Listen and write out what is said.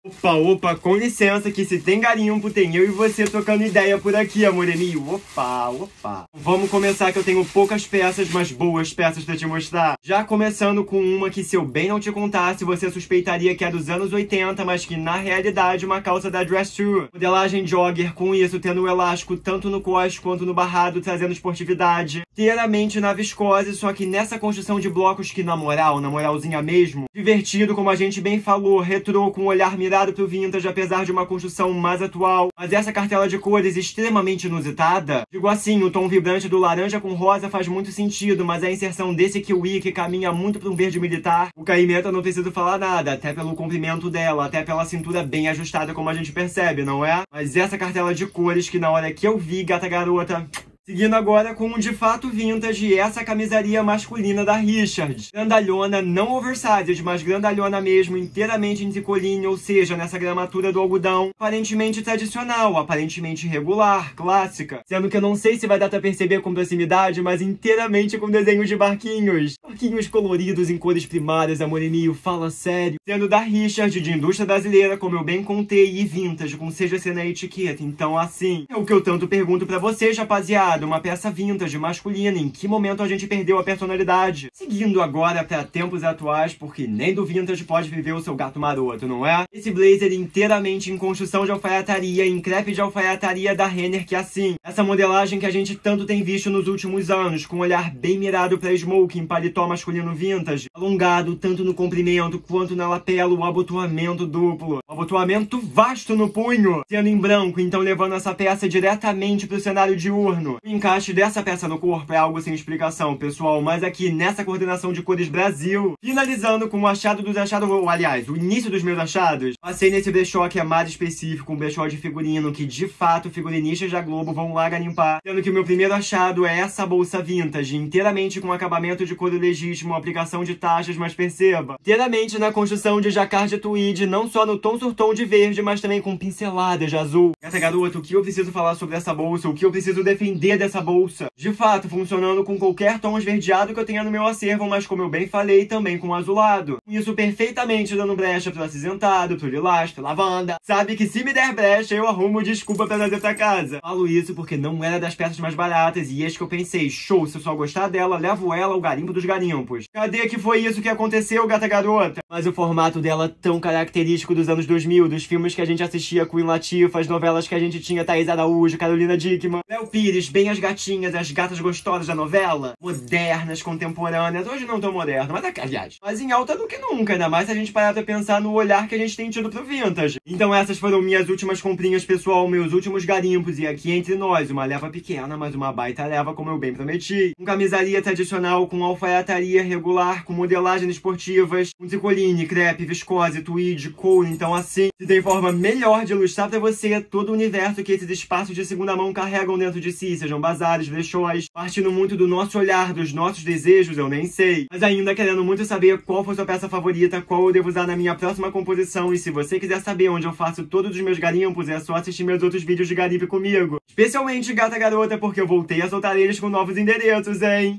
Opa, opa, com licença que se tem garimpo, tem eu e você trocando ideia por aqui, amoreminho. Opa, opa. Vamos começar que eu tenho poucas peças, mas boas peças pra te mostrar. Já começando com uma que se eu bem não te contasse, você suspeitaria que é dos anos 80, mas que na realidade é uma calça da Dress True. Modelagem jogger, com isso tendo o elástico tanto no cos quanto no barrado, trazendo esportividade. Inteiramente na viscose, só que nessa construção de blocos que na moralzinha mesmo, divertido como a gente bem falou, retrô com um olhar mirado pro vintage, apesar de uma construção mais atual. Mas essa cartela de cores extremamente inusitada, digo assim, o tom vibrante do laranja com rosa faz muito sentido, mas a inserção desse kiwi que caminha muito para um verde militar, o caimento eu não preciso falar nada, até pelo comprimento dela, até pela cintura bem ajustada como a gente percebe, não é? Mas essa cartela de cores que na hora que eu vi, gata garota... Seguindo agora com um de fato vintage e essa camisaria masculina da Richard. Grandalhona, não oversized, mas grandalhona mesmo, inteiramente em tricoline, ou seja, nessa gramatura do algodão. Aparentemente tradicional, aparentemente regular, clássica. Sendo que eu não sei se vai dar pra perceber com proximidade, mas inteiramente com desenhos de barquinhos. Barquinhos coloridos em cores primárias, amoreminho, fala sério. Sendo da Richard, de indústria brasileira, como eu bem contei, e vintage, com CGC na etiqueta. Então assim, é o que eu tanto pergunto pra vocês, rapaziada. Uma peça vintage masculina, em que momento a gente perdeu a personalidade? Seguindo agora para tempos atuais, porque nem do vintage pode viver o seu gato maroto, não é? Esse blazer inteiramente em construção de alfaiataria, em crepe de alfaiataria da Renner, que é assim. Essa modelagem que a gente tanto tem visto nos últimos anos, com um olhar bem mirado para smoking, paletó masculino vintage, alongado tanto no comprimento quanto na lapela, o abotoamento duplo. O abotoamento vasto no punho, sendo em branco, então levando essa peça diretamente para o cenário diurno. O encaixe dessa peça no corpo é algo sem explicação, pessoal, mas aqui nessa coordenação de cores Brasil, finalizando com o achado dos achados, ou aliás, o início dos meus achados, passei nesse brechó que é mais específico, um brechó de figurino, que de fato figurinistas da Globo vão lá garimpar, sendo que o meu primeiro achado é essa bolsa vintage, inteiramente com acabamento de couro legítimo, aplicação de taxas, mas perceba, inteiramente na construção de jacquard tweed, não só no tom sur tom de verde, mas também com pinceladas de azul. Essa garota, o que eu preciso falar sobre essa bolsa, o que eu preciso defender dessa bolsa, de fato funcionando com qualquer tom esverdeado que eu tenha no meu acervo, mas como eu bem falei, também com azulado. Isso perfeitamente dando brecha pro acinzentado, pro lilás, pro lavanda. Sabe que se me der brecha, eu arrumo desculpa pra trazer pra casa. Falo isso porque não era das peças mais baratas e eis que eu pensei, show, se eu só gostar dela, levo ela ao garimpo dos garimpos. Cadê que foi isso que aconteceu, gata garota? Mas o formato dela tão característico dos anos 2000, dos filmes que a gente assistia com Queen Latifah, as novelas que a gente tinha Thaís Araújo, Carolina Dickman, Léo Pires, bem as gatinhas, as gatas gostosas da novela, modernas, contemporâneas, hoje não tão modernas, mas aliás, mais em alta do que nunca, ainda mais se a gente parar pra pensar no olhar que a gente tem tido pro vintage. Então essas foram minhas últimas comprinhas, pessoal, meus últimos garimpos, e aqui entre nós, uma leva pequena, mas uma baita leva, como eu bem prometi. Com camisaria tradicional, com alfaiataria regular, com modelagens esportivas, com tricoline, crepe, viscose, tweed, couro, então assim, se tem forma melhor de ilustrar pra você todo o universo que esses espaços de segunda mão carregam dentro de si, sejam bazares, brechós, partindo muito do nosso olhar, dos nossos desejos, eu nem sei. Mas ainda querendo muito saber qual foi sua peça favorita, qual eu devo usar na minha próxima composição, e se você quiser saber onde eu faço todos os meus garimpos, é só assistir meus outros vídeos de garimpo comigo. Especialmente, gata garota, porque eu voltei a soltar eles com novos endereços, hein?